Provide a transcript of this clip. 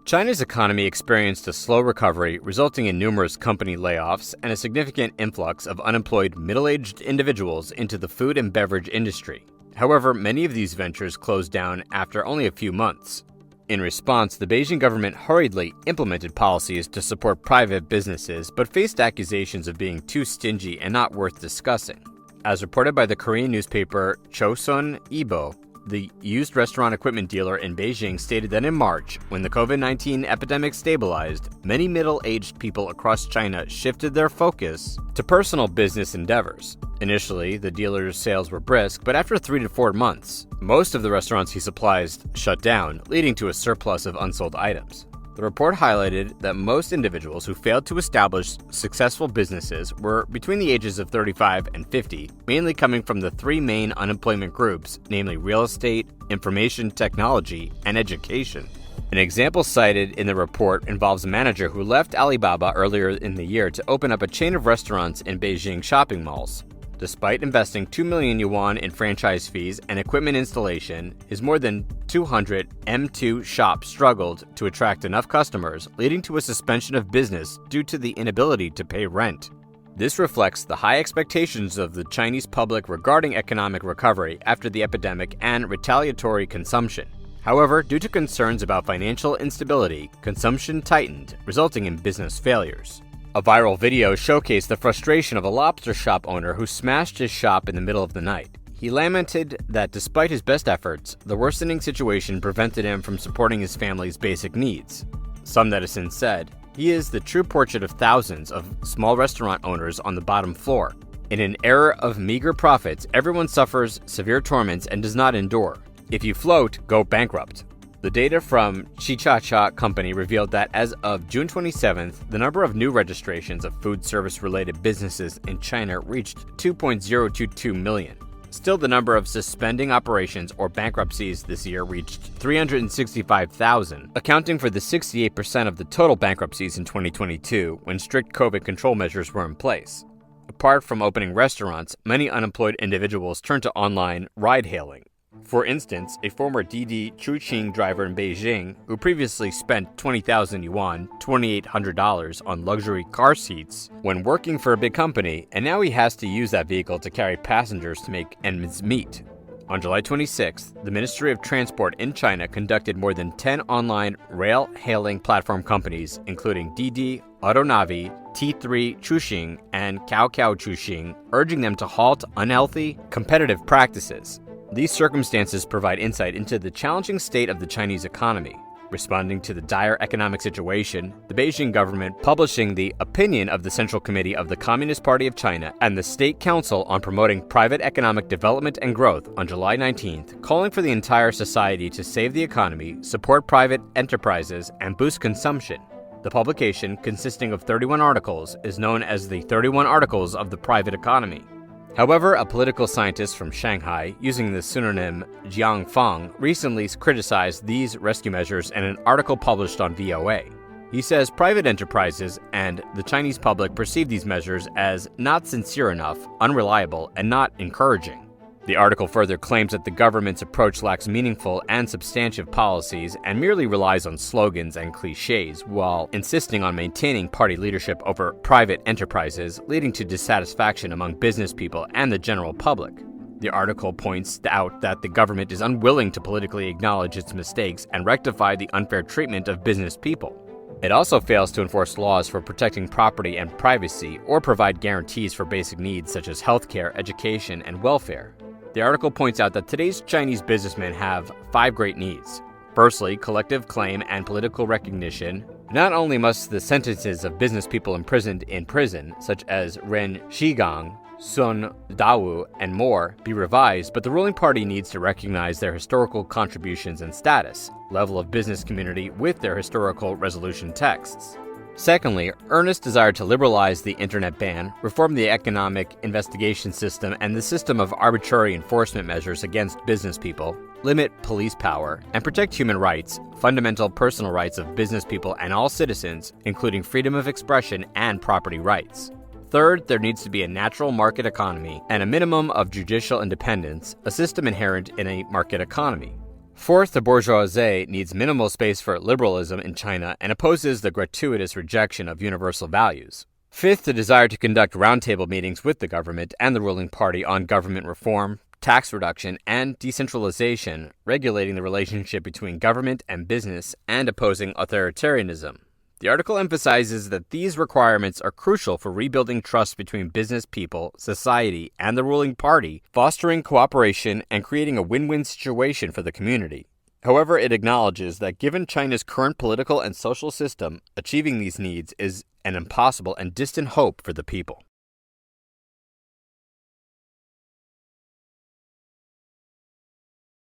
China's economy experienced a slow recovery, resulting in numerous company layoffs and a significant influx of unemployed middle-aged individuals into the food and beverage industry. However, many of these ventures closed down after only a few months. In response, the Beijing government hurriedly implemented policies to support private businesses, but faced accusations of being too stingy and not worth discussing. As reported by the Korean newspaper Chosun Ilbo, the used restaurant equipment dealer in Beijing stated that in March, when the COVID-19 epidemic stabilized, many middle-aged people across China shifted their focus to personal business endeavors. Initially, the dealer's sales were brisk, but after 3 to 4 months, most of the restaurants he supplies shut down, leading to a surplus of unsold items. The report highlighted that most individuals who failed to establish successful businesses were between the ages of 35 and 50, mainly coming from the 3 main unemployment groups, namely real estate, information technology, and education. An example cited in the report involves a manager who left Alibaba earlier in the year to open up a chain of restaurants in Beijing shopping malls. Despite investing 2 million yuan in franchise fees and equipment installation, his more than 200 M2 shop struggled to attract enough customers, leading to a suspension of business due to the inability to pay rent. This reflects the high expectations of the Chinese public regarding economic recovery after the epidemic and retaliatory consumption. However, due to concerns about financial instability, consumption tightened, resulting in business failures. A viral video showcased the frustration of a lobster shop owner who smashed his shop in the middle of the night. He lamented that despite his best efforts, the worsening situation prevented him from supporting his family's basic needs. Some netizens said, "He is the true portrait of thousands of small restaurant owners on the bottom floor. In an era of meager profits, everyone suffers severe torments and does not endure. If you float, go bankrupt." The data from Chichacha Company revealed that as of June 27th, the number of new registrations of food service-related businesses in China reached 2.022 million. Still, the number of suspending operations or bankruptcies this year reached 365,000, accounting for the 68% of the total bankruptcies in 2022 when strict COVID control measures were in place. Apart from opening restaurants, many unemployed individuals turned to online ride-hailing. For instance, a former Didi Chuxing driver in Beijing, who previously spent 20,000 yuan, $2,800 on luxury car seats when working for a big company, and now he has to use that vehicle to carry passengers to make ends meet. On July 26th, the Ministry of Transport in China conducted more than 10 online rail-hailing platform companies, including Didi, Autonavi, T3 Chuxing, and Cao Chuxing, urging them to halt unhealthy, competitive practices. These circumstances provide insight into the challenging state of the Chinese economy. Responding to the dire economic situation, the Beijing government publishing the opinion of the Central Committee of the Communist Party of China and the State Council on Promoting Private Economic Development and Growth on July 19th, calling for the entire society to save the economy, support private enterprises, and boost consumption. The publication, consisting of 31 articles, is known as the 31 Articles of the Private Economy. However, a political scientist from Shanghai, using the pseudonym Jiang Fang, recently criticized these rescue measures in an article published on VOA. He says private enterprises and the Chinese public perceive these measures as not sincere enough, unreliable, and not encouraging. The article further claims that the government's approach lacks meaningful and substantive policies and merely relies on slogans and cliches, while insisting on maintaining party leadership over private enterprises, leading to dissatisfaction among business people and the general public. The article points out that the government is unwilling to politically acknowledge its mistakes and rectify the unfair treatment of business people. It also fails to enforce laws for protecting property and privacy or provide guarantees for basic needs such as healthcare, education, and welfare. The article points out that today's Chinese businessmen have 5 great needs. Firstly, collective claim and political recognition. Not only must the sentences of business people imprisoned in prison, such as Ren Shigang, Sun Dao, and more, be revised, but the ruling party needs to recognize their historical contributions and status, level of business community with their historical resolution texts. Secondly, earnest desire to liberalize the internet ban, reform the economic investigation system and the system of arbitrary enforcement measures against business people, limit police power, and protect human rights, fundamental personal rights of business people and all citizens, including freedom of expression and property rights. Third, there needs to be a natural market economy and a minimum of judicial independence, a system inherent in a market economy. Fourth, the bourgeoisie needs minimal space for liberalism in China and opposes the gratuitous rejection of universal values. Fifth, the desire to conduct roundtable meetings with the government and the ruling party on government reform, tax reduction, and decentralization, regulating the relationship between government and business and opposing authoritarianism. The article emphasizes that these requirements are crucial for rebuilding trust between business people, society, and the ruling party, fostering cooperation and creating a win-win situation for the community. However, it acknowledges that given China's current political and social system, achieving these needs is an impossible and distant hope for the people.